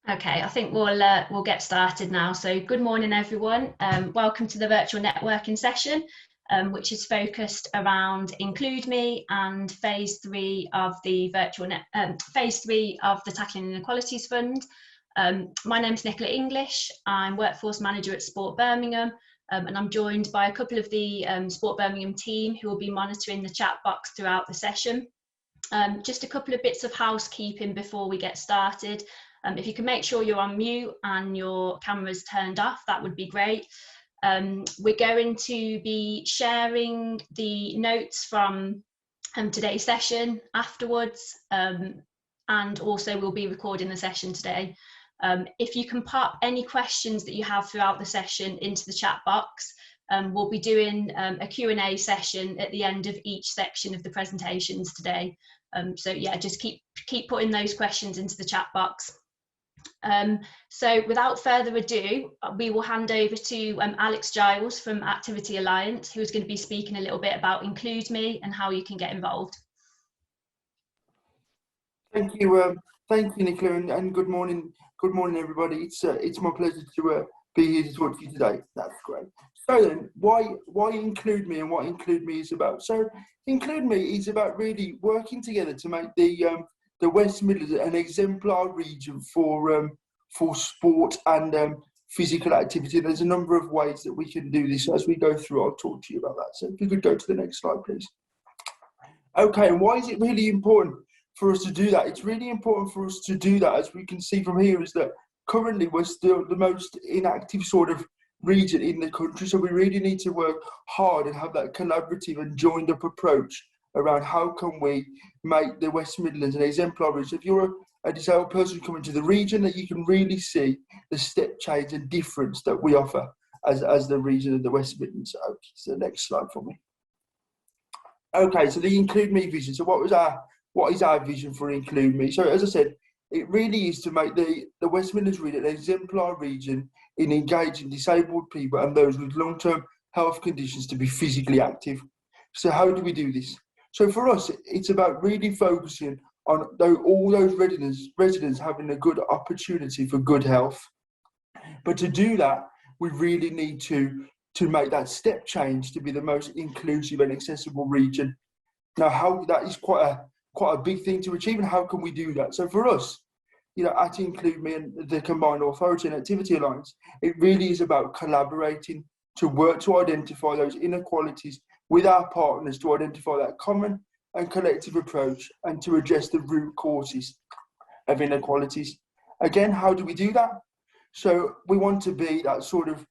Okay, I think we'll get started now. So good morning, everyone. Welcome to the virtual networking session, which is focused around IncludeMe and phase 3 of the Tackling Inequalities Fund. My name is Nicki English. I'm workforce manager at Sport Birmingham, and I'm joined by a couple of the Sport Birmingham team who will be monitoring the chat box throughout the session. Just a couple of bits of housekeeping before we get started. If you can make sure you're on mute and your camera's turned off, that would be great. We're going to be sharing the notes from today's session afterwards, and also we'll be recording the session today. If you can pop any questions that you have throughout the session into the chat box, we'll be doing a Q&A session at the end of each section of the presentations today. So yeah, just keep putting those questions into the chat box. So without further ado, we will hand over to Alex Giles from Activity Alliance, who's going to be speaking a little bit about IncludeMe and how you can get involved. Thank you, Nicki, and good morning, everybody. It's my pleasure to be here to talk to you today. That's great. So then, why IncludeMe and what IncludeMe is about? So IncludeMe is about really working together to make the West Midlands an exemplar region for sport and physical activity. There's a number of ways that we can do this. As we go through, I'll talk to you about that. So if you could go to the next slide, please. Okay, and why is it really important for us to do that? It's really important for us to do that, as we can see from here, is that currently we're still the most inactive sort of region in the country. So we really need to work hard and have that collaborative and joined up approach around how can we make the West Midlands an exemplar region. If you're a disabled person coming to the region, that you can really see the step change and difference that we offer as the region of the West Midlands. Okay, so next slide for me. Okay, so the IncludeMe vision. So what is our vision for IncludeMe? So as I said, it really is to make the West Midlands region an exemplar region in engaging disabled people and those with long-term health conditions to be physically active. So how do we do this? So for us, it's about really focusing on all those residents having a good opportunity for good health. But to do that, we really need to make that step change to be the most inclusive and accessible region. Now, how that is quite a big thing to achieve, and how can we do that? So for us, at IncludeMe and the Combined Authority and Activity Alliance, it really is about collaborating to work to identify those inequalities with our partners, to identify that common and collective approach and to address the root causes of inequalities. Again, how do we do that? So we want to be that sort of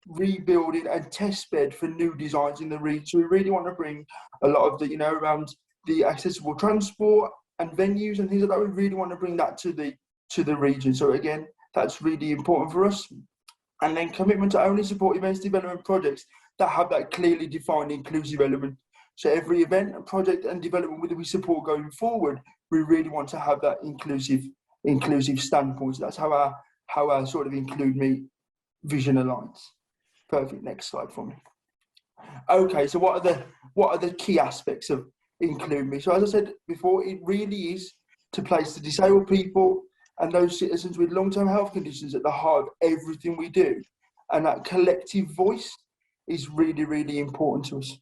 rebuilding and test bed for new designs in the region. So we really want to bring a lot of the, around the accessible transport and venues and things like that. We really want to bring that to the region. So again, that's really important for us. And then commitment to only support events development projects that have that clearly defined inclusive element. So every event, project and development that we support going forward, we really want to have that inclusive standpoint. So that's how our sort of IncludeMe vision aligns. Perfect. Next slide for me. Okay, so what are the key aspects of IncludeMe? So as I said before, it really is to place the disabled people and those citizens with long-term health conditions at the heart of everything we do. And that collective voice is really, really important to us.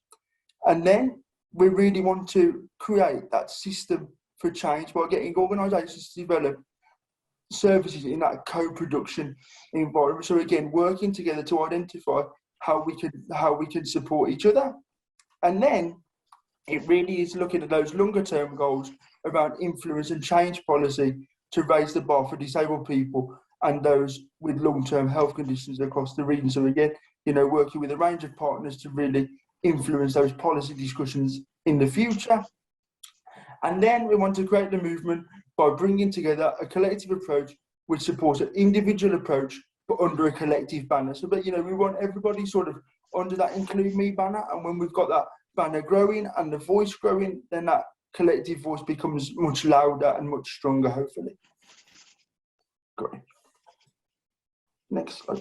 And then we really want to create that system for change by getting organisations to develop services in that co-production environment. So again, working together to identify how we can support each other. And then it really is looking at those longer-term goals around influence and change policy to raise the bar for disabled people and those with long-term health conditions across the region. So again, working with a range of partners to really influence those policy discussions in the future. And then we want to create the movement by bringing together a collective approach which supports an individual approach, but under a collective banner. So that, we want everybody sort of under that IncludeMe banner. And when we've got that banner growing and the voice growing, then that collective voice becomes much louder and much stronger, hopefully. Great. Next slide.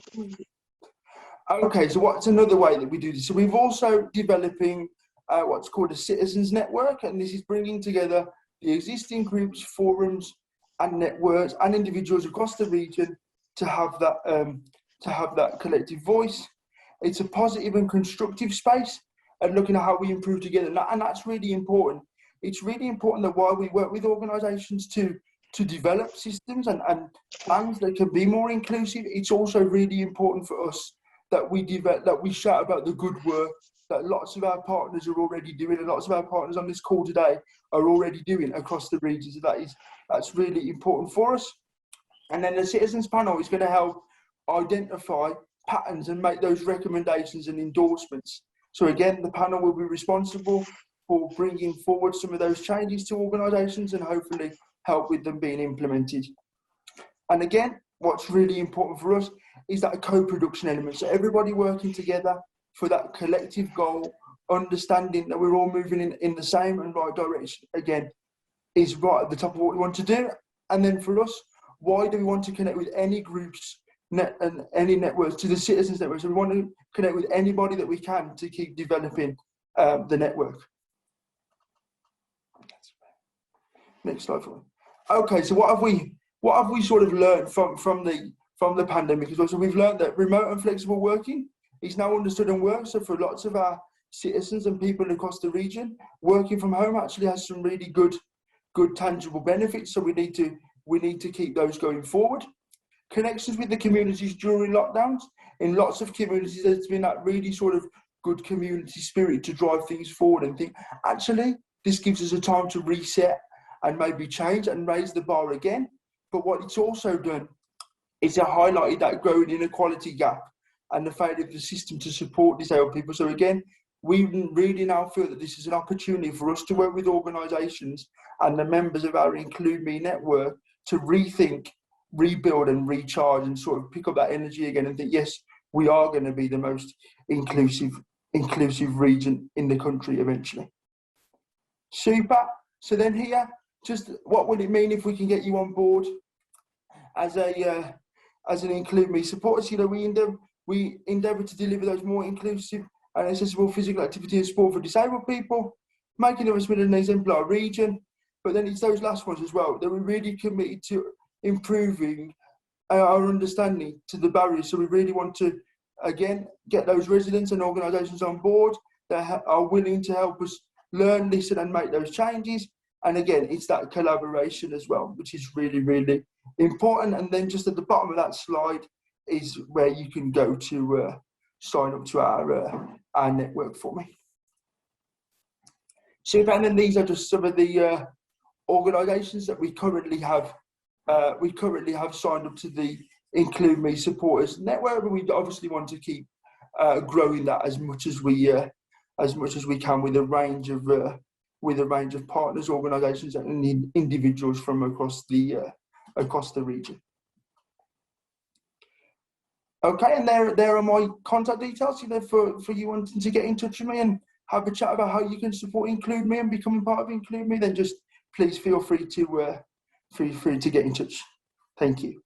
Okay, so what's another way that we do this? So we've also developing what's called a citizens network, and this is bringing together the existing groups, forums, and networks and individuals across the region to have that collective voice. It's a positive and constructive space and looking at how we improve together. And that's really important. It's really important that while we work with organisations to develop systems and plans that can be more inclusive, it's also really important for us that we shout about the good work that lots of our partners are already doing, and lots of our partners on this call today are already doing across the regions. That's really important for us. And then the Citizens Panel is going to help identify patterns and make those recommendations and endorsements. So again, the panel will be responsible for bringing forward some of those changes to organisations and hopefully help with them being implemented. And again, what's really important for us is that co-production element. So everybody working together for that collective goal, understanding that we're all moving in the same and right direction, again, is right at the top of what we want to do. And then for us, why do we want to connect with any groups and any networks, to the citizens network? So we want to connect with anybody that we can to keep developing the network. Next slide for me. Okay, so what have we sort of learned from the pandemic as well? So we've learned that remote and flexible working is now understood and works. So for lots of our citizens and people across the region, working from home actually has some really good tangible benefits. So we need to keep those going forward. Connections with the communities during lockdowns. In lots of communities, there's been that really sort of good community spirit to drive things forward and think, actually, this gives us a time to reset and maybe change and raise the bar again. But what it's also done is it highlighted that growing inequality gap and the failure of the system to support disabled people. So again, we really now feel that this is an opportunity for us to work with organisations and the members of our IncludeMe network to rethink, rebuild and recharge and sort of pick up that energy again and think, yes, we are going to be the most inclusive region in the country eventually. Super. So then here, just what would it mean if we can get you on board as an IncludeMe supporter? You know, we endeavour to deliver those more inclusive and accessible physical activity and sport for disabled people, making the West Midlands an exemplar region. But then it's those last ones as well that we're really committed to improving our understanding to the barriers. So we really want to, again, get those residents and organisations on board that are willing to help us learn, listen and make those changes. And again, it's that collaboration as well, which is really, really important. And then just at the bottom of that slide is where you can go to sign up to our network for me. Super. And then these are just some of the organisations that we currently have signed up to the IncludeMe supporters network, but we obviously want to keep growing that as much as we can with a range of partners, organisations, and individuals from across the region. Okay, and there are my contact details. You know, for you wanting to get in touch with me and have a chat about how you can support IncludeMe and becoming part of IncludeMe, then just please feel free to get in touch. Thank you.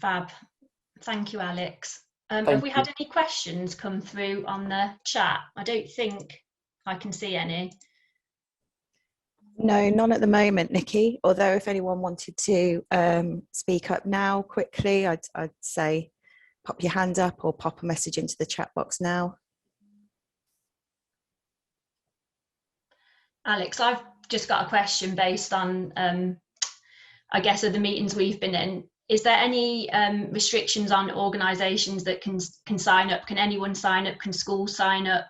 Fab. Thank you, Alex. Have we had any questions come through on the chat? I don't think I can see any. No, none at the moment, Nicki. Although if anyone wanted to speak up now quickly, I'd say pop your hand up or pop a message into the chat box now. Alex, I've just got a question based on, I guess, of the meetings we've been in. Is there any restrictions on organisations that can sign up? Can anyone sign up? Can schools sign up?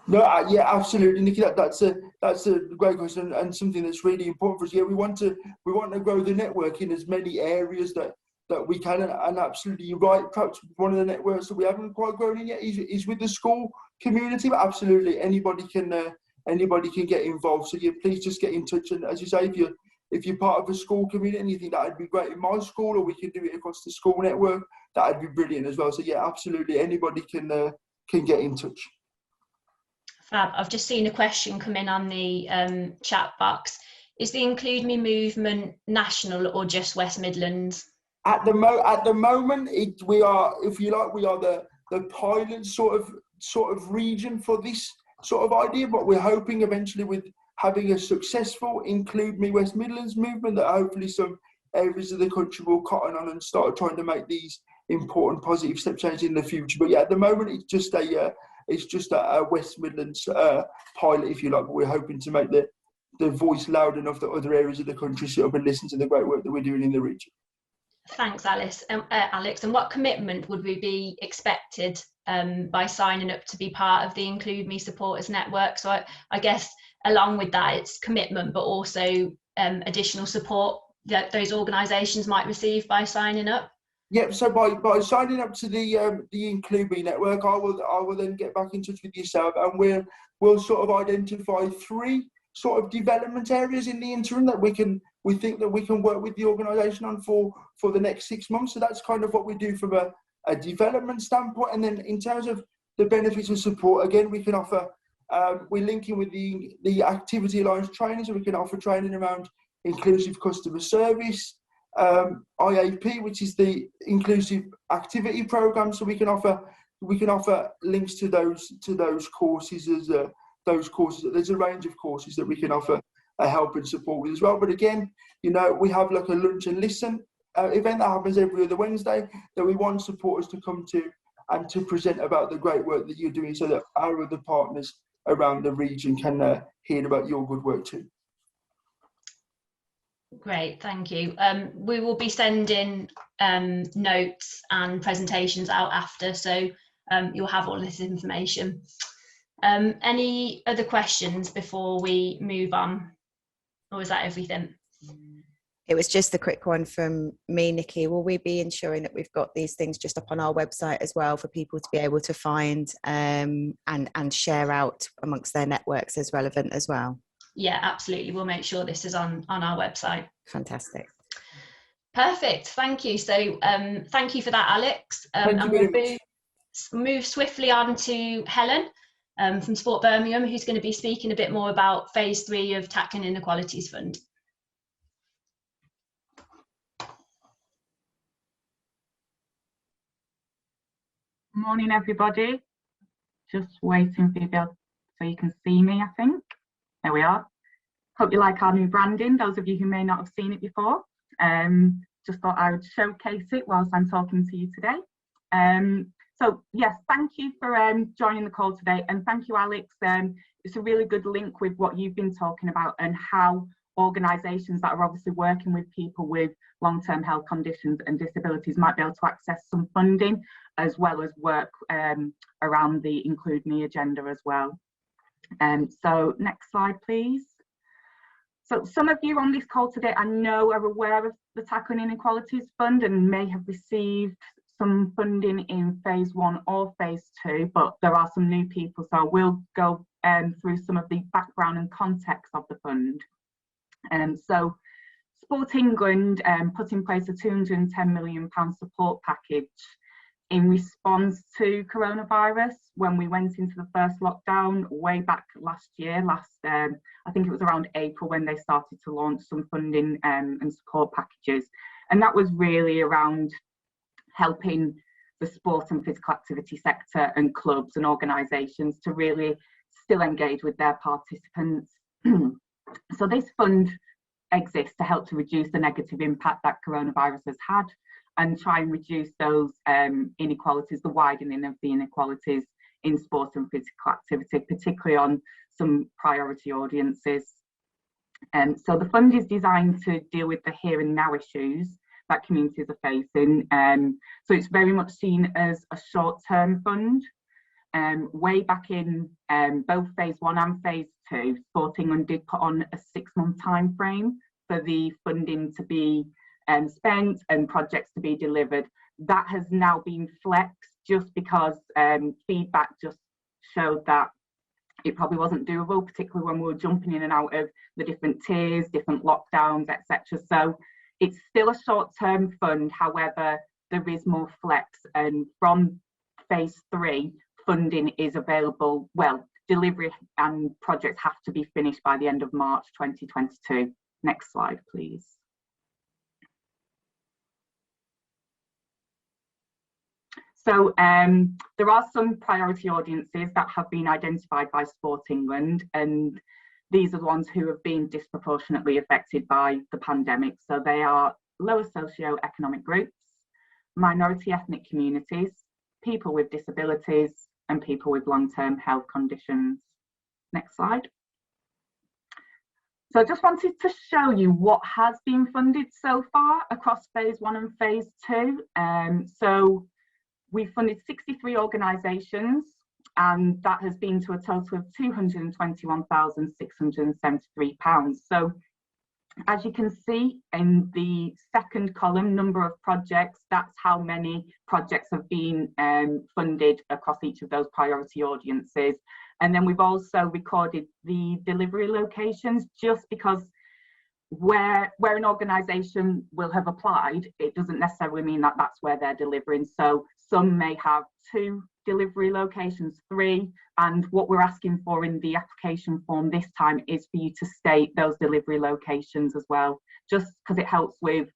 No, yeah, absolutely, Nicki. That's a great question and something that's really important for us. Yeah, we want to grow the network in as many areas that we can, and absolutely you're right. Perhaps one of the networks that we haven't quite grown in yet is with the school community, but absolutely anybody can get involved. So yeah, please just get in touch. And as you say, if you're part of a school community and you think that would be great in my school, or we can do it across the school network, that would be brilliant as well. So yeah, absolutely anybody can get in touch. Fab. I've just seen a question come in on the chat box. Is the IncludeMe movement national or just West Midlands? At the moment, we are, if you like, we are the pilot sort of region for this sort of idea. But we're hoping eventually with having a successful Include Me West Midlands movement that hopefully some areas of the country will cotton on and start trying to make these important positive step changes in the future. But yeah, at the moment it's just a West Midlands pilot, if you like. But we're hoping to make the voice loud enough that other areas of the country sit up and listen to the great work that we're doing in the region. Thanks, Alex. And what commitment would we be expected by signing up to be part of the Include Me supporters network? So I guess along with that, it's commitment, but also additional support that those organisations might receive by signing up. Yep. So by signing up to the Include Me network, I will then get back in touch with yourself, and we'll sort of identify 3 sort of development areas in the interim that we think that we can work with the organisation on for the next 6 months. So that's kind of what we do from a development standpoint. And then in terms of the benefits of support, again, we can offer, we're linking with the Activity Alliance training, so we can offer training around inclusive customer service, IAP, which is the inclusive activity program. So we can offer links to those courses as those courses. There's a range of courses that we can offer a help and support with as well. But again, you know, we have like a lunch and listen event that happens every other Wednesday that we want supporters to come to and to present about the great work that you're doing, so that our other partners around the region can hear about your good work too. Great, thank you. We will be sending notes and presentations out after, so you'll have all this information. Any other questions before we move on, or is that everything? It was just a quick one from me, Nicki. Will we be ensuring that we've got these things just up on our website as well for people to be able to find and share out amongst their networks as relevant as well? Yeah, absolutely. We'll make sure this is on our website. Fantastic. Perfect. Thank you. So thank you for that, Alex. Thank you very much. Move swiftly on to Helen from Sport Birmingham, who's going to be speaking a bit more about phase 3 of Tackling Inequalities Fund. Morning, everybody. Just waiting for you so you can see me, I think. There we are. Hope you like our new branding, those of you who may not have seen it before. Just thought I would showcase it whilst I'm talking to you today. So yes, thank you for joining the call today, and thank you, Alex. It's a really good link with what you've been talking about and how organisations that are obviously working with people with long-term health conditions and disabilities might be able to access some funding, as well as work around the Include Me agenda as well. So next slide, please. So some of you on this call today, I know, are aware of the Tackling Inequalities Fund and may have received some funding in phase 1 or phase 2, but there are some new people, so I will go through some of the background and context of the fund. So Sport England put in place a £210 million support package in response to coronavirus when we went into the first lockdown way back last year. I think it was around April when they started to launch some funding and support packages, and that was really around helping the sport and physical activity sector and clubs and organisations to really still engage with their participants. So this fund exists to help to reduce the negative impact that coronavirus has had and try and reduce those inequalities, the widening of the inequalities in sport and physical activity, particularly on some priority audiences. So the fund is designed to deal with the here and now issues that communities are facing. So it's very much seen as a short-term fund. Way back in both phase 1 and phase 2, Sport England did put on a 6-month time frame for the funding to be spent and projects to be delivered. That has now been flexed just because feedback just showed that it probably wasn't doable, particularly when we were jumping in and out of the different tiers, different lockdowns, etc. So it's still a short-term fund, however, there is more flex, and from phase 3, funding is available. Well, delivery and projects have to be finished by the end of March 2022. Next slide, please. So there are some priority audiences that have been identified by Sport England, and these are the ones who have been disproportionately affected by the pandemic. So they are lower socio-economic groups, minority ethnic communities, people with disabilities, and people with long-term health conditions. Next slide. So I just wanted to show you what has been funded so far across phase 1 and phase 2. So we've funded 63 organisations, and that has been to a total of £221,673. So as you can see in the second column, number of projects, that's how many projects have been funded across each of those priority audiences. And then we've also recorded the delivery locations, just because where an organisation will have applied, it doesn't necessarily mean that that's where they're delivering. So some may have 2 delivery locations, 3, and what we're asking for in the application form this time is for you to state those delivery locations as well, just because it helps with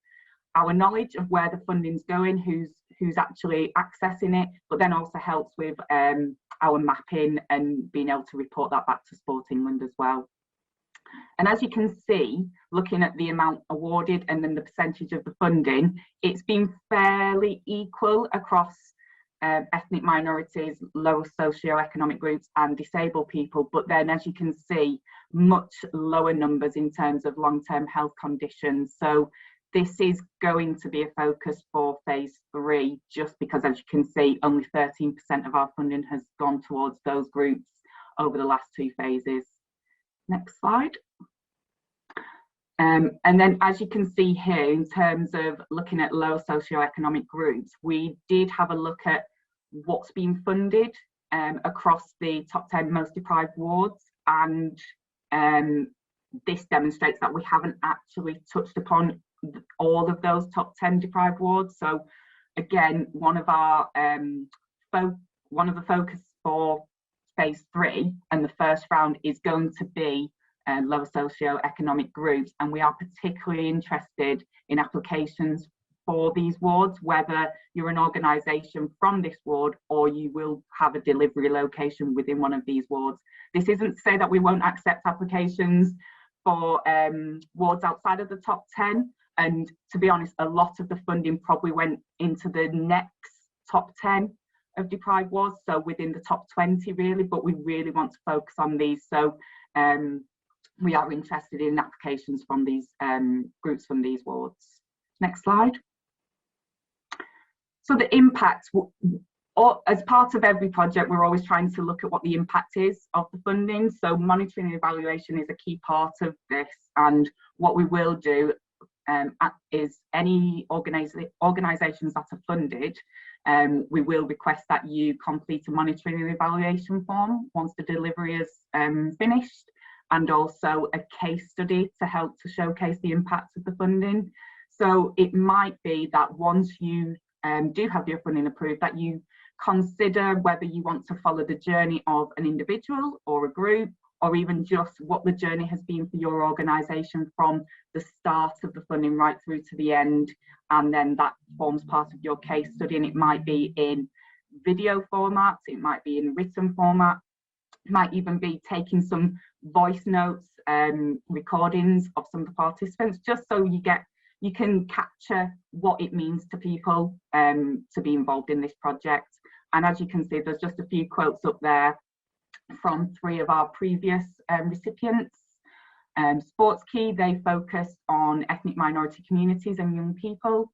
our knowledge of where the funding's going, who's actually accessing it, but then also helps with our mapping and being able to report that back to Sport England as well. And as you can see, looking at the amount awarded and then the percentage of the funding, it's been fairly equal across ethnic minorities, lower socio-economic groups and disabled people. But then, as you can see, much lower numbers in terms of long-term health conditions. So this is going to be a focus for phase 3, just because, as you can see, only 13% of our funding has gone towards those groups over the last 2 phases. Next slide. And then, as you can see here, in terms of looking at lower socio-economic groups, we did have a look at what's been funded across the top 10 most deprived wards, and this demonstrates that we haven't actually touched upon all of those top 10 deprived wards. So again, one of the focus for phase 3 and the first round is going to be lower socio-economic groups, and we are particularly interested in applications for these wards, whether you're an organisation from this ward or you will have a delivery location within one of these wards. This isn't to say that we won't accept applications for wards outside of the top 10, and to be honest, a lot of the funding probably went into the next top 10 of deprived wards, so within the top 20 really, but we really want to focus on these. So we are interested in applications from these groups from these wards. Next slide. So the impact, as part of every project, we're always trying to look at what the impact is of the funding. So monitoring and evaluation is a key part of this, and what we will do is any organisations that are funded, we will request that you complete a monitoring and evaluation form once the delivery is finished, and also a case study to help to showcase the impacts of the funding. So it might be that once you do have your funding approved, that you consider whether you want to follow the journey of an individual or a group, or even just what the journey has been for your organisation from the start of the funding right through to the end, and then that forms part of your case study. And it might be in video formats, it might be in written format, it might even be taking some voice notes, recordings of some of the participants, just so you can capture what it means to people to be involved in this project. And as you can see, there's just a few quotes up there from 3 of our previous recipients. Sports Key, they focused on ethnic minority communities and young people.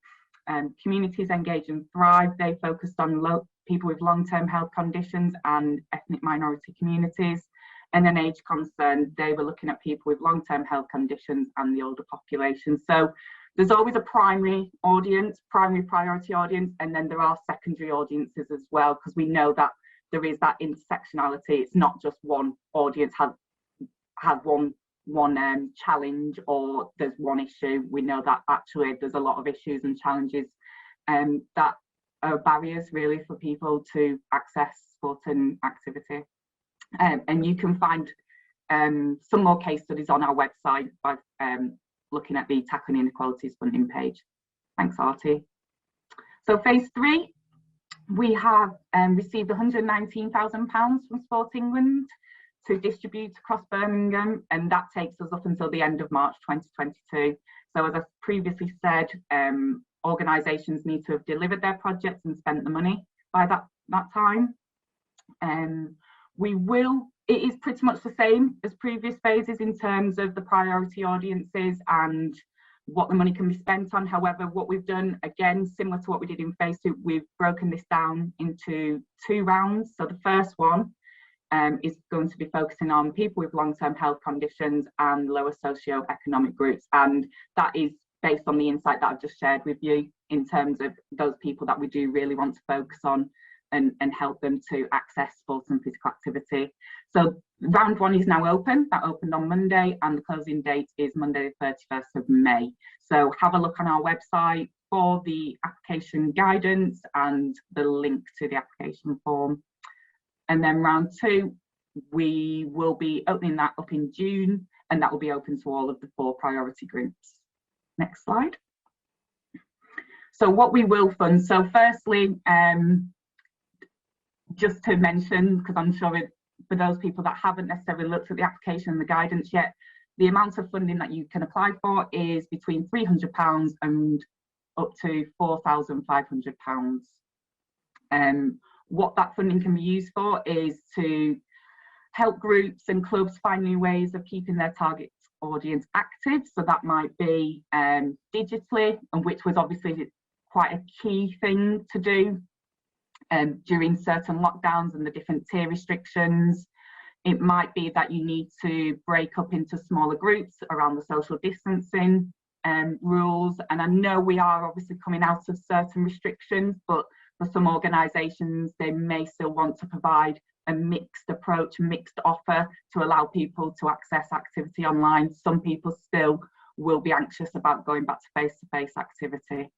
Communities Engage and Thrive, they focused on people with long-term health conditions and ethnic minority communities. And then Age Concern, they were looking at people with long-term health conditions and the older population. So there's always a primary audience, primary priority audience, and then there are secondary audiences as well, because we know that there is that intersectionality. It's not just one audience has one challenge, or there's one issue. We know that actually there's a lot of issues and challenges that are barriers really for people to access sport and activity. And you can find some more case studies on our website by looking at the Tackling Inequalities Funding page. Thanks, Artie. So phase 3, we have received £119,000 from Sport England to distribute across Birmingham, and that takes us up until the end of March 2022. So as I previously said, organisations need to have delivered their projects and spent the money by that time. It is pretty much the same as previous phases in terms of the priority audiences and what the money can be spent on. However, what we've done, again, similar to what we did in phase 2, we've broken this down into 2 rounds. So the first one is going to be focusing on people with long-term health conditions and lower socio-economic groups. And that is based on the insight that I've just shared with you in terms of those people that we do really want to focus on and help them to access sports and physical activity. So round 1 is now open. That opened on Monday, and the closing date is Monday the 31st of May. So have a look on our website for the application guidance and the link to the application form. And then round 2, we will be opening that up in June, and that will be open to all of the 4 priority groups. Next slide. So what we will fund. So firstly, just to mention, because I'm sure for those people that haven't necessarily looked at the application and the guidance yet, the amount of funding that you can apply for is between £300 and up to £4,500. What that funding can be used for is to help groups and clubs find new ways of keeping their target audience active. So that might be digitally, and which was obviously quite a key thing to do during certain lockdowns and the different tier restrictions. It might be that you need to break up into smaller groups around the social distancing rules. And I know we are obviously coming out of certain restrictions, but for some organisations, they may still want to provide a mixed approach, mixed offer to allow people to access activity online. Some people still will be anxious about going back to face-to-face activity.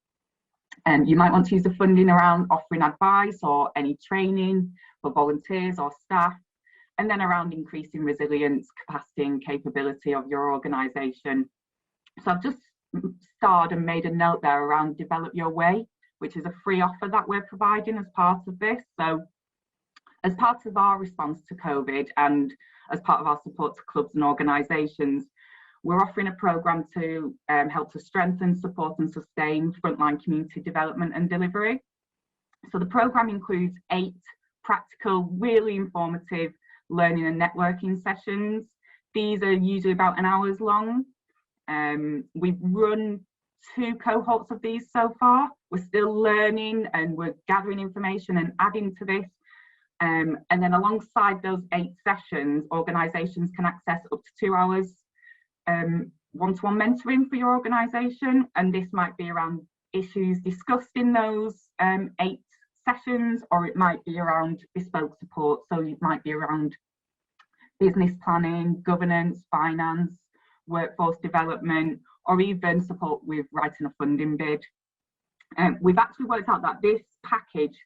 You might want to use the funding around offering advice or any training for volunteers or staff, and then around increasing resilience, capacity and capability of your organisation. So I've just starred and made a note there around Develop Your Way, which is a free offer that we're providing as part of this. So as part of our response to COVID and as part of our support to clubs and organisations, we're offering a programme to help to strengthen, support and sustain frontline community development and delivery. So the programme includes 8 practical, really informative learning and networking sessions. These are usually about an hour's long. We've run 2 cohorts of these so far. We're still learning and we're gathering information and adding to this. And then alongside those 8 sessions, organisations can access up to 2 hours one-to-one mentoring for your organisation, and this might be around issues discussed in those 8 sessions, or it might be around bespoke support. So it might be around business planning, governance, finance, workforce development, or even support with writing a funding bid. We've actually worked out that this package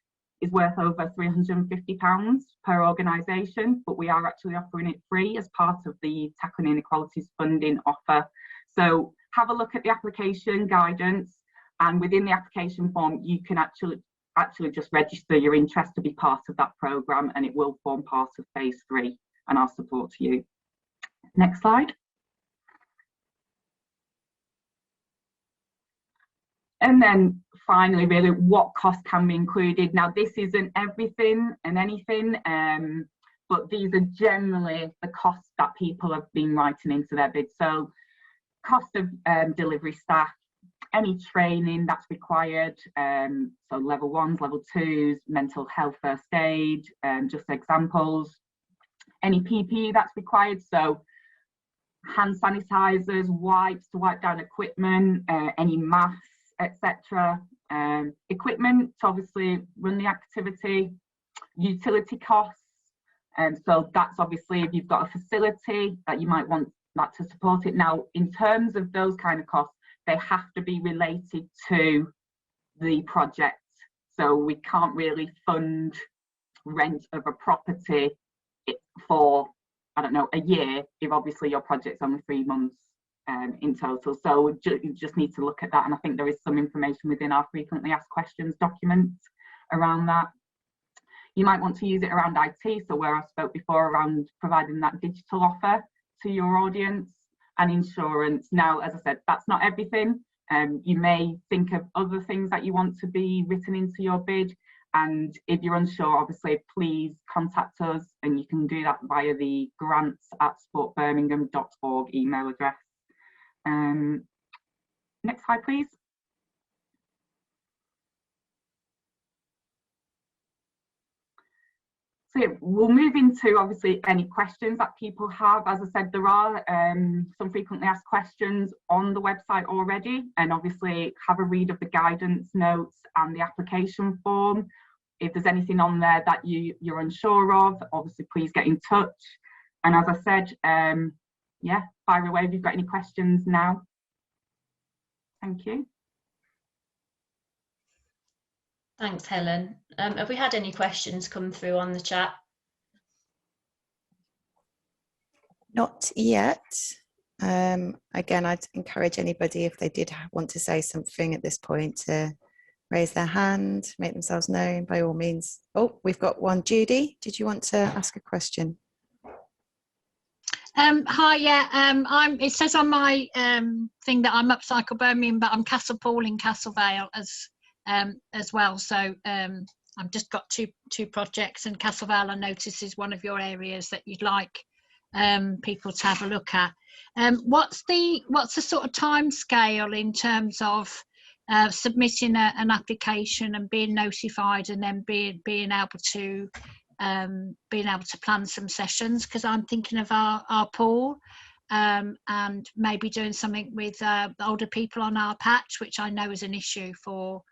is worth over £350 per organisation, but we are actually offering it free as part of the Tackling Inequalities Funding offer. So have a look at the application guidance, and within the application form, you can actually just register your interest to be part of that programme, and it will form part of phase 3 and our support to you. Next slide. And then finally, really, what costs can be included? Now, this isn't everything and anything, but these are generally the costs that people have been writing into their bids. So cost of delivery staff, any training that's required, so level 1s, level 2s, mental health first aid, just examples. Any PPE that's required, so hand sanitizers, wipes to wipe down equipment, any masks, etc. Equipment to obviously run the activity, utility costs, and so that's obviously if you've got a facility that you might want that to support it. Now, in terms of those kind of costs, they have to be related to the project. So we can't really fund rent of a property for, I don't know, a year if obviously your project's only 3 months in total. So you just need to look at that, and I think there is some information within our frequently asked questions document around that. You might want to use it around IT, so where I spoke before around providing that digital offer to your audience, and insurance. Now, as I said, that's not everything. You may think of other things that you want to be written into your bid, and if you're unsure, obviously, please contact us, and you can do that via the grants@sportbirmingham.org email address. Next slide, please. So yeah, we'll move into obviously any questions that people have. As I said, there are some frequently asked questions on the website already, and obviously have a read of the guidance notes and the application form. If there's anything on there that you're unsure of, obviously please get in touch. And as I said, yeah, fire away if you've got any questions now. Thank you. Thanks, Helen. Have we had any questions come through on the chat? Not yet. Again, I'd encourage anybody, if they did want to say something at this point, to raise their hand, make themselves known, by all means. Oh, we've got one. Judy, did you want to ask a question? Hi, yeah. It says on my thing that I'm Upcycle Birmingham, but I'm Castle Pool in Castle Vale as well. So I've just got two projects, and Castle Vale I notice is one of your areas that you'd like people to have a look at. What's the sort of time scale in terms of submitting an application and being notified, and then being able to plan some sessions? Because I'm thinking of our pool, and maybe doing something with older people on our patch, which I know is an issue for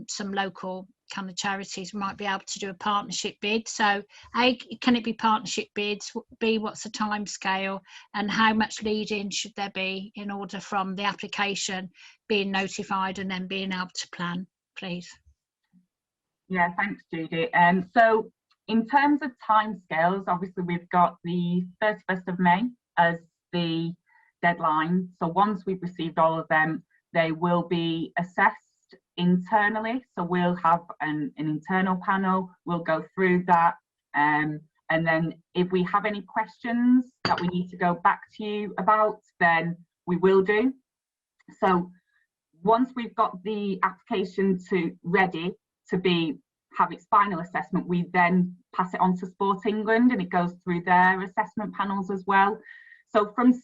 some local kind of charities. We might be able to do a partnership bid. So A, can it be partnership bids? B, what's the time scale, and how much lead in should there be in order from the application being notified and then being able to plan, please? Yeah, thanks, Judy. So in terms of timescales, obviously we've got the 31st of May as the deadline. So once we've received all of them, they will be assessed internally. So we'll have an internal panel, we'll go through that. And then if we have any questions that we need to go back to you about, then we will do. So once we've got the application ready to have its final assessment, we then pass it on to Sport England, and it goes through their assessment panels as well. So from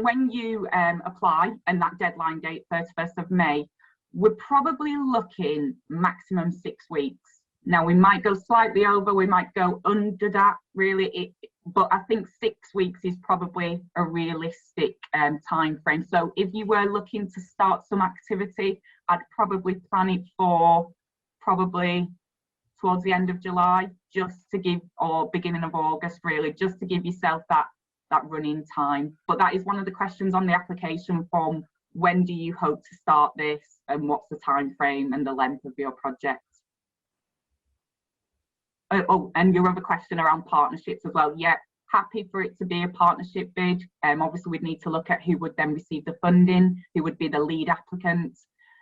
when you apply, and that deadline date, 31st of May, we're probably looking maximum 6 weeks. Now, we might go slightly over, we might go under that, really, but I think 6 weeks is probably a realistic time frame. So if you were looking to start some activity, I'd probably plan it for probably towards the end of July, just to give, or beginning of August, really, just to give yourself that running time. But that is one of the questions on the application form. When do you hope to start this, and what's the time frame and the length of your project? Oh, and your other question around partnerships as well. Yeah, happy for it to be a partnership bid. Obviously we'd need to look at who would then receive the funding, who would be the lead applicant.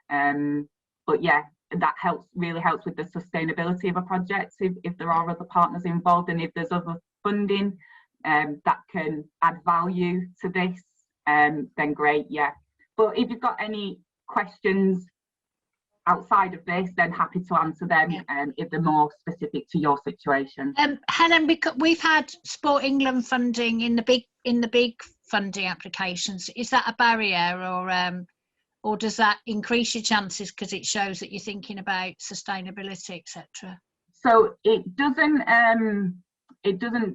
But yeah, that really helps with the sustainability of a project if there are other partners involved, and if there's other funding that can add value to this, then great, yeah. But if you've got any questions outside of this, then happy to answer them, if they're more specific to your situation. Helen, because we've had Sport England funding in the big funding applications. Is that a barrier, or does that increase your chances because it shows that you're thinking about sustainability, etc.? So it doesn't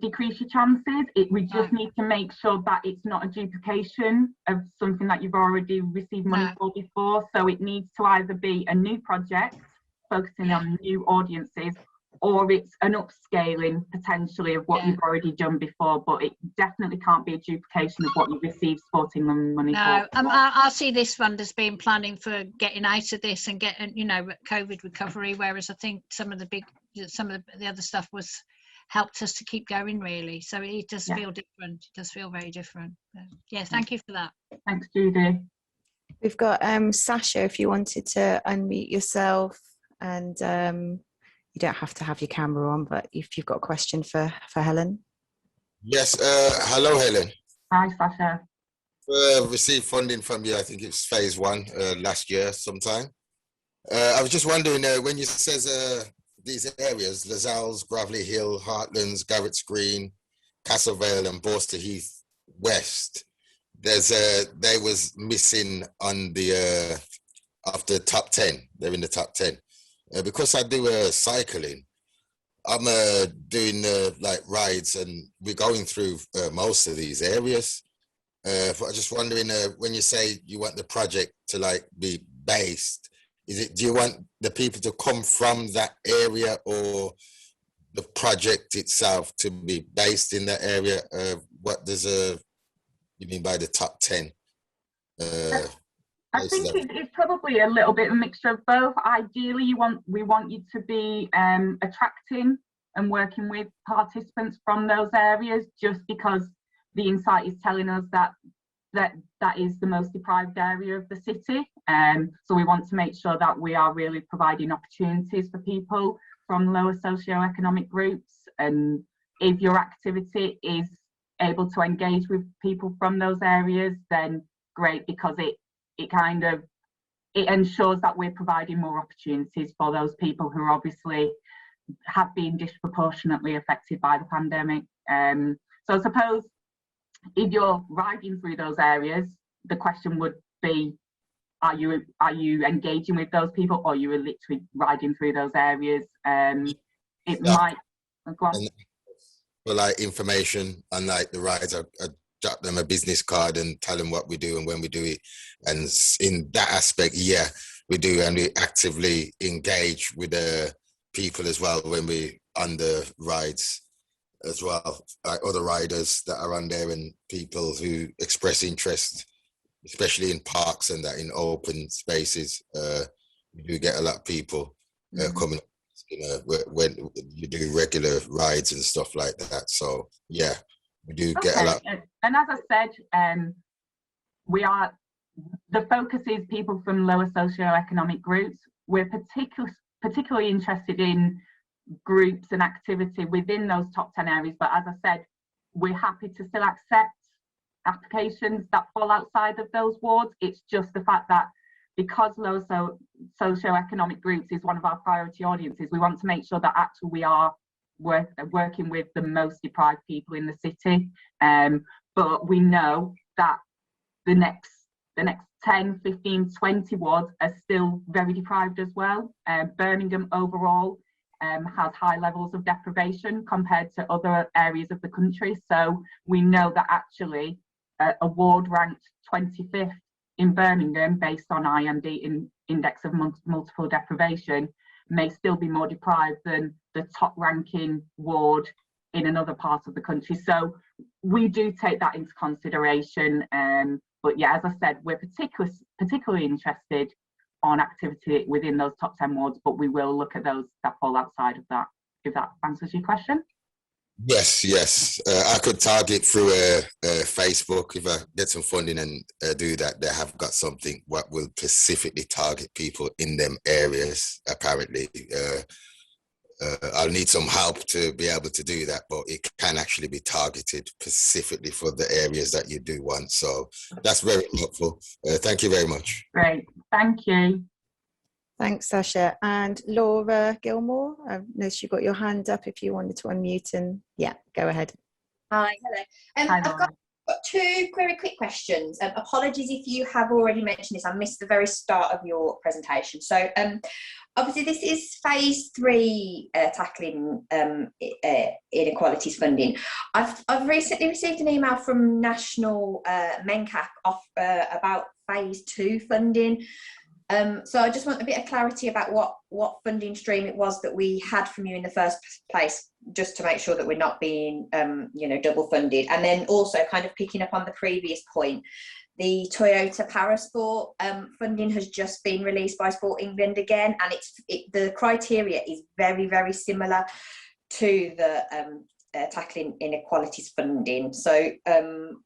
decrease your chances. We just need to make sure that it's not a duplication of something that you've already received money for before. So it needs to either be a new project focusing on new audiences, or it's an upscaling potentially of what you've already done before, but it definitely can't be a duplication of what you've received sporting money for. I see this fund as being planning for getting out of this and getting, COVID recovery, whereas I think some of the other stuff helped us to keep going, really. So it does feel different. It does feel very different. Yeah, thank you for that. Thanks, Judy. We've got Sasha, if you wanted to unmute yourself and You don't have to have your camera on, but if you've got a question for Helen. Yes, hello Helen. Hi, Sasha. Received funding from you, I think it's phase 1 last year sometime. I was just wondering, when you says these areas, Lascelles, Gravelly Hill, Heartlands, Garrett's Green, Castlevale and Borster Heath West, they was missing on the of the top 10. They're in the top 10. Because I do cycling, I'm doing like rides, and we're going through most of these areas. But I'm just wondering, when you say you want the project to like be based, do you want the people to come from that area, or the project itself to be based in that area? What does you mean by the top 10? I think it's probably a little bit of a mixture of both. Ideally, we want you to be attracting and working with participants from those areas, just because the insight is telling us that is the most deprived area of the city. So we want to make sure that we are really providing opportunities for people from lower socioeconomic groups. And if your activity is able to engage with people from those areas, then great, because it ensures that we're providing more opportunities for those people who obviously have been disproportionately affected by the pandemic. So I suppose if you're riding through those areas, the question would be, are you engaging with those people, or you are literally riding through those areas? It might go on. For like information on like the rides, I drop them a business card and tell them what we do and when we do it. And in that aspect, yeah, we do, and we actively engage with the people as well when we on the rides as well, like other riders that are on there and people who express interest, especially in parks and that, in open spaces. We do get a lot of people coming, when you do regular rides and stuff like that. So yeah, we do get a lot. And as I said, the focus is people from lower socioeconomic groups. We're particularly interested in groups and activity within those top 10 areas, but as I said, we're happy to still accept applications that fall outside of those wards. It's just the fact that because lower socioeconomic groups is one of our priority audiences, we want to make sure that actually we are working with the most deprived people in the city. But we know that the next 10, 15, 20 wards are still very deprived as well. Birmingham overall has high levels of deprivation compared to other areas of the country. So we know that actually a ward ranked 25th in Birmingham based on IMD index of multiple deprivation may still be more deprived than the top ranking ward in another part of the country. So we do take that into consideration. But yeah, as I said, we're particularly interested on activity within those top 10 wards, but we will look at those that fall outside of that, if that answers your question. Yes. I could target through Facebook if I get some funding and do that. They have got something what will specifically target people in them areas, apparently. I'll need some help to be able to do that, but it can actually be targeted specifically for the areas that you do want. So that's very helpful. Thank you very much. Great, thank you. Thanks, Sasha. And Laura Gilmore, I noticed you got your hand up if you wanted to unmute, and yeah, go ahead. Hi, hello. Hi, I've got two very quick questions. Apologies if you have already mentioned this. I missed the very start of your presentation. So obviously this is phase 3 tackling inequalities funding. I've recently received an email from National MENCAP about phase 2 funding. So I just want a bit of clarity about what funding stream it was that we had from you in the first place, just to make sure that we're not being double funded. And then also kind of picking up on the previous point, the Toyota Parasport funding has just been released by Sport England again, and the criteria is very, very similar to the Tackling Inequalities Funding. So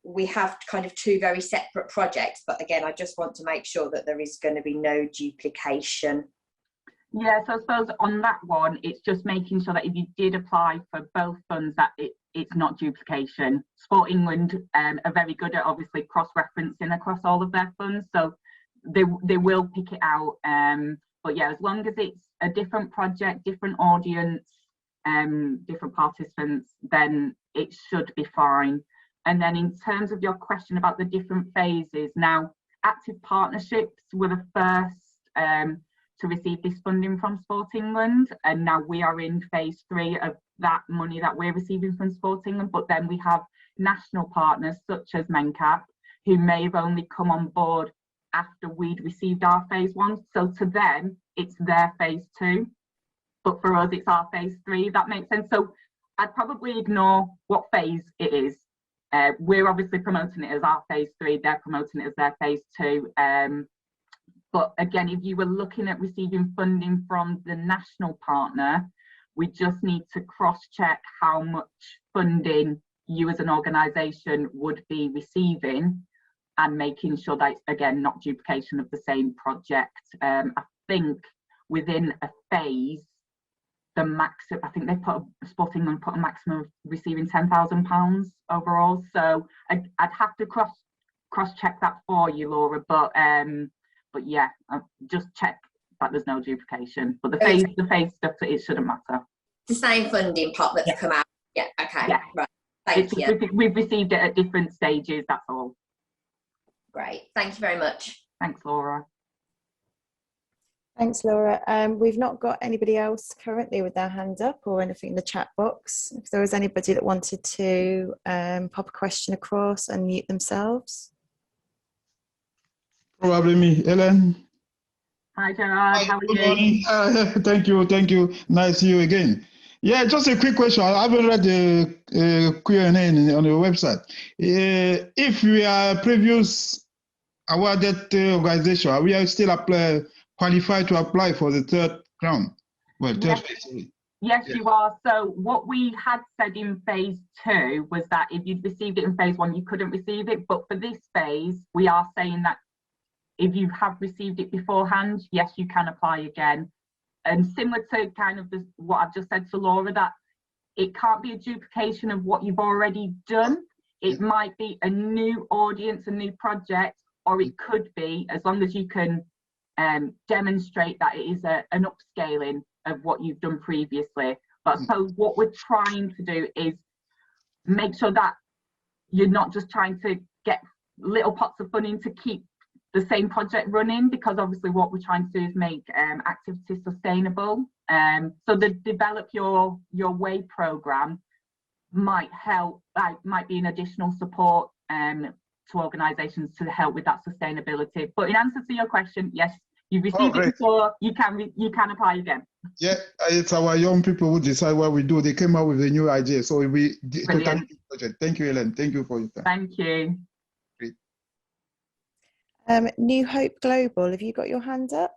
we have kind of two very separate projects, but again, I just want to make sure that there is going to be no duplication. Yeah, so I suppose on that one, it's just making sure that if you did apply for both funds, that it's not duplication. Sport England are very good at obviously cross-referencing across all of their funds, so they will pick it out. But yeah, as long as it's a different project, different audience, different participants, then it should be fine. And then in terms of your question about the different phases, now active partnerships were the first to receive this funding from Sport England, and now we are in phase 3 of that money that we're receiving from Sport England. But then we have national partners such as MENCAP, who may have only come on board after we'd received our phase 1. So to them, it's their phase 2, but for us, it's our phase 3, if that makes sense. So I'd probably ignore what phase it is. We're obviously promoting it as our phase 3, they're promoting it as their phase 2. But again, if you were looking at receiving funding from the national partner, we just need to cross-check how much funding you as an organisation would be receiving, and making sure that it's, again, not duplication of the same project. I think within a phase, the maximum, I think they put, Sport England put a maximum of receiving £10,000 overall. So I'd have to cross-check that for you, Laura, but yeah, just check that there's no duplication. But the phase stuff, it shouldn't matter. The same funding pot that's come out. Yeah, okay, yeah. Right. Thank you. We've received it at different stages, that's all. Great, thank you very much. Thanks, Laura. Thanks, Laura. We've not got anybody else currently with their hand up or anything in the chat box. If there was anybody that wanted to pop a question across and mute themselves. Probably me, Helen. Hi, Gerard. How are you? Thank you. Nice to see you again. Yeah, just a quick question. I haven't read the Q&A on your website. If we are previous awarded organization, are we still qualified to apply for the third round? Well, third phase. Yes, you are. So what we had said in phase 2 was that if you'd received it in phase 1, you couldn't receive it. But for this phase, we are saying that if you have received it beforehand, yes, you can apply again. And similar to kind of what I've just said to Laura, that it can't be a duplication of what you've already done. It might be a new audience, a new project, or it could be, as long as you can demonstrate that it is an upscaling of what you've done previously. But I suppose what we're trying to do is make sure that you're not just trying to get little pots of funding to keep the same project running, because obviously what we're trying to do is make activities sustainable. So the Develop Your Way programme might help, might be an additional support to organisations to help with that sustainability. But in answer to your question, yes, you've received it before, you can apply again. Yeah, it's our young people who decide what we do. They came up with a new idea, so we totally project. Thank you, Helen. Thank you for your time. Thank you. Great. New Hope Global, have you got your hand up?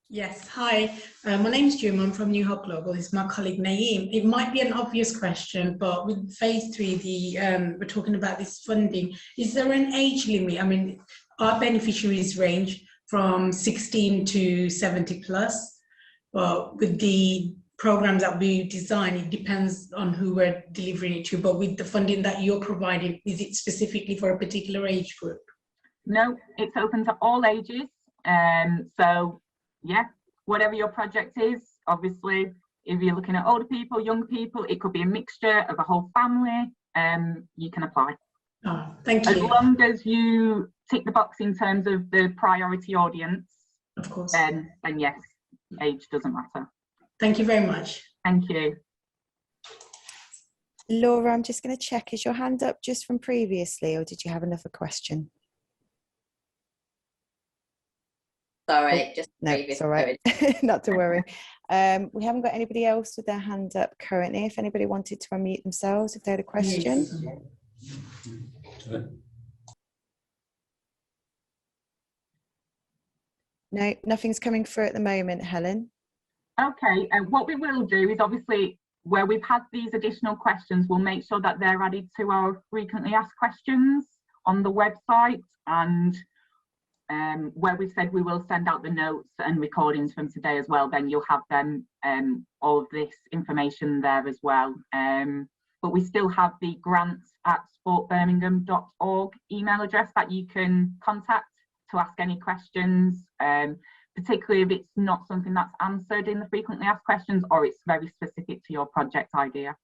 Yes, hi, my name is Juma, I'm from New Hope Global. It's my colleague Naeem. It might be an obvious question, but with phase 3, we're talking about this funding. Is there an age limit? I mean, our beneficiaries range from 16 to 70 plus, but with the programs that we design, it depends on who we're delivering it to. But with the funding that you're providing, is it specifically for a particular age group? No, it's open to all ages. So yeah, whatever your project is, obviously, if you're looking at older people, younger people, it could be a mixture of a whole family, you can apply. Oh, thank you. As long as you tick the box in terms of the priority audience, of course, then yes, age doesn't matter. Thank you very much. Thank you. Laura, I'm just going to check, is your hand up just from previously, or did you have another question? Sorry, just no, it's all right. Not to worry. We haven't got anybody else with their hand up currently. If anybody wanted to unmute themselves, if they had a question. Yes. No, nothing's coming through at the moment, Helen. Okay, and what we will do is obviously where we've had these additional questions, we'll make sure that they're added to our frequently asked questions on the website, and where we've said we will send out the notes and recordings from today as well, then you'll have them, all of this information there as well. But we still have the grants@sportbirmingham.org email address that you can contact to ask any questions, particularly if it's not something that's answered in the frequently asked questions or it's very specific to your project idea.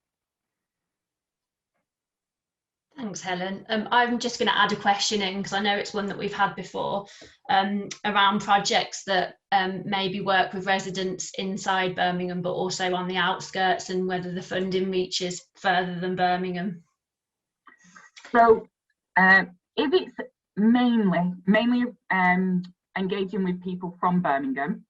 Thanks, Helen. I'm just going to add a question in because I know it's one that we've had before, around projects that maybe work with residents inside Birmingham but also on the outskirts, and whether the funding reaches further than Birmingham. So if it's mainly engaging with people from Birmingham,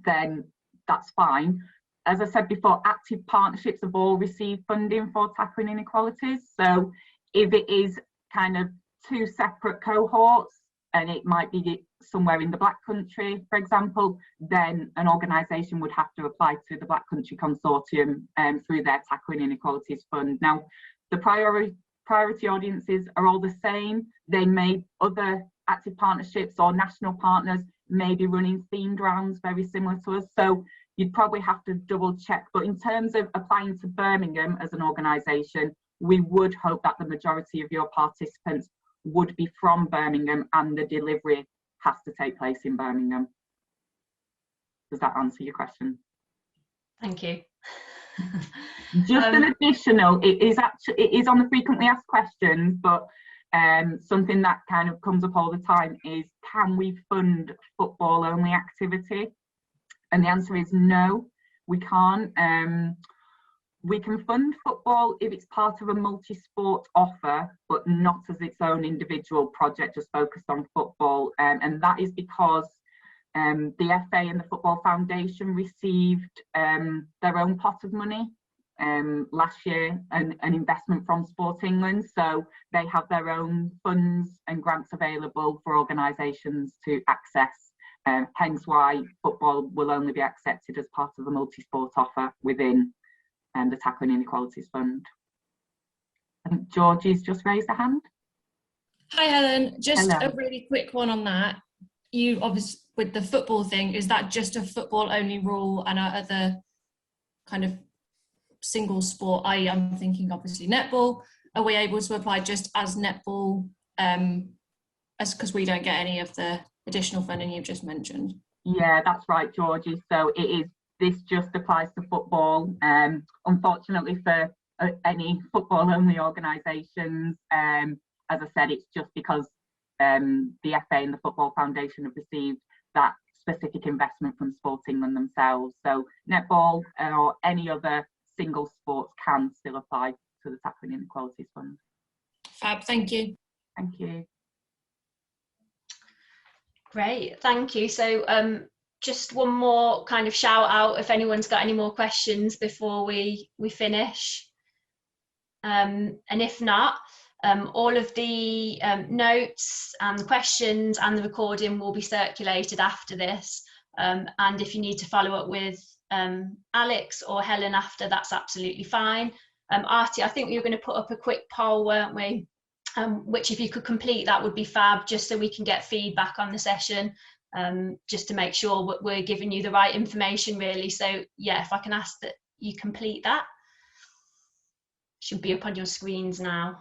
then that's fine. As I said before, active partnerships have all received funding for tackling inequalities. So if it is kind of two separate cohorts and it might be somewhere in the Black Country, for example, then an organisation would have to apply to the Black Country Consortium through their Tackling Inequalities Fund. Now, the priority audiences are all the same. They may, other active partnerships or national partners may be running themed rounds very similar to us. So you'd probably have to double check. But in terms of applying to Birmingham as an organisation, we would hope that the majority of your participants would be from Birmingham and the delivery has to take place in Birmingham. Does that answer your question? Thank you. Just an additional, it is on the frequently asked questions, but something that kind of comes up all the time is, can we fund football only activity? And the answer is no, we can't. We can fund football if it's part of a multi-sport offer, but not as its own individual project just focused on football. And that is because the FA and the Football Foundation received their own pot of money last year, an investment from Sport England. So they have their own funds and grants available for organisations to access. Hence why football will only be accepted as part of a multi-sport offer within the Tackling Inequalities Fund. I think Georgie's just raised a hand. Hi Helen, just Hello. A really quick one on that. You obviously, with the football thing, is that just a football only rule, and are other kind of single sport, i.e. I'm thinking obviously netball, are we able to apply just as netball, as because we don't get any of the additional funding you've just mentioned? Yeah, that's right, Georgie. So it is, this just applies to football. Unfortunately for any football only organisations, as I said, it's just because the FA and the Football Foundation have received that specific investment from Sport England themselves. So netball or any other single sports can still apply to the Tackling Inequalities Fund. Fab, thank you. Thank you. Great, thank you. So just one more kind of shout out if anyone's got any more questions before we finish. And if not, all of the notes and the questions and the recording will be circulated after this. And if you need to follow up with Alex or Helen after, that's absolutely fine. Artie, I think we were going to put up a quick poll, weren't we? Which if you could complete, that would be fab, just so we can get feedback on the session, just to make sure we're giving you the right information really. So yeah, if I can ask that you complete that. Should be up on your screens now.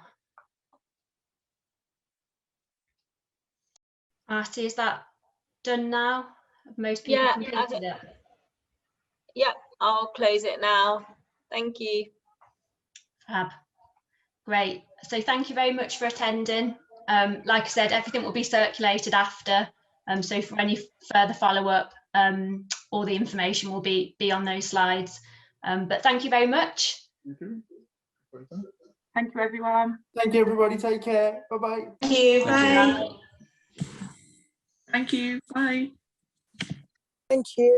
Artie, is that done now? Have most people completed it? Yeah, I'll close it now. Thank you. Fab. Great. So thank you very much for attending. Like I said, everything will be circulated after. So for any further follow-up, all the information will be on those slides. But thank you very much. Thank you, everyone. Thank you, everybody. Take care. Bye-bye. Thank you. Bye. Thank you. Bye. Thank you.